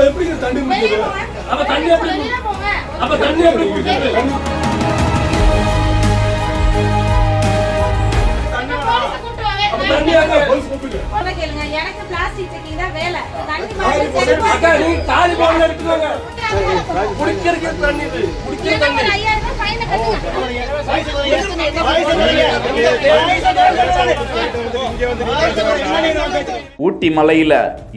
எப்படி தண்ணி குடிக்குது? அப்ப தண்ணி எப்படி குடிக்குது? எனக்கு பிளாஸ்டிக் செக்கிங் தான் வேலை. நீ காலி பால் எடுத்துவாங்க. குடிக்கிறதுக்கு தண்ணி இது. குடிக்கிற தண்ணி. 5000 ரூபாய் ஃபைன் கட்டுங்க. ஊட்டி மலையில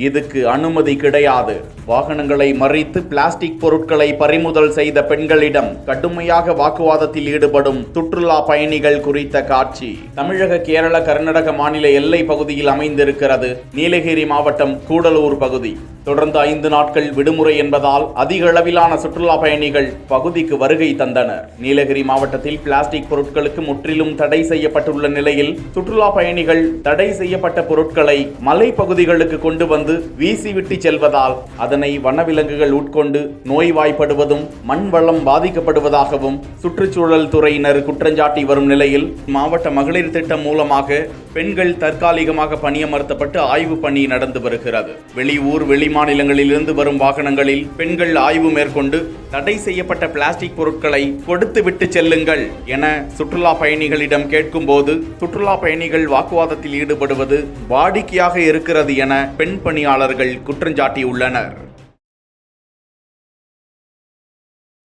இதுக்கு அனுமதி கிடையாது. வாகனங்களை மறித்து பிளாஸ்டிக் பொருட்களை பறிமுதல் செய்த பெண்களிடம் கடுமையாக வாக்குவாதத்தில் ஈடுபடும் சுற்றுலா பயணிகள் குறித்த காட்சி தமிழக, கேரள, கர்நாடக மாநில எல்லை பகுதியில் அமைந்திருக்கிறது நீலகிரி மாவட்டம் கூடலூர் பகுதி. தொடர்ந்து 5 நாட்கள் விடுமுறை என்பதால் அதிக அளவிலான சுற்றுலா பயணிகள் பகுதிக்கு வருகை தந்தனர். நீலகிரி மாவட்டத்தில் பிளாஸ்டிக் பொருட்களுக்கு முற்றிலும் தடை செய்யப்பட்டுள்ள நிலையில் சுற்றுலா பயணிகள் தடை செய்யப்பட்ட பொருட்களை மலை பகுதிகளுக்கு கொண்டு வந்து வீசிவிட்டு செல்வதால் அதனை வனவிலங்குகள் உட்கொண்டு நோய்வாய்ப்படுவதும் மண் வளம் பாதிக்கப்படுவதாகவும் சுற்றுச்சூழல் துறையினர் குற்றஞ்சாட்டி வரும் நிலையில் மாவட்ட மகளிர் திட்டம் மூலமாக பெண்கள் தற்காலிகமாக பணியமர்த்தப்பட்டு ஆய்வு பணி நடந்து வருகிறது. வெளியூர் வெளிமாநிலங்களிலிருந்து வரும் வாகனங்களில் பெண்கள் ஆய்வு மேற்கொண்டு தடை செய்யப்பட்ட பிளாஸ்டிக் பொருட்களை கொடுத்து விட்டு செல்லுங்கள் என சுற்றுலா பயணிகளிடம் கேட்கும்போது சுற்றுலா பயணிகள் வாக்குவாதத்தில் ஈடுபடுவது வாடிக்கையாக இருக்கிறது என பெண் பணியாளர்கள் குற்றஞ்சாட்டியுள்ளனர்.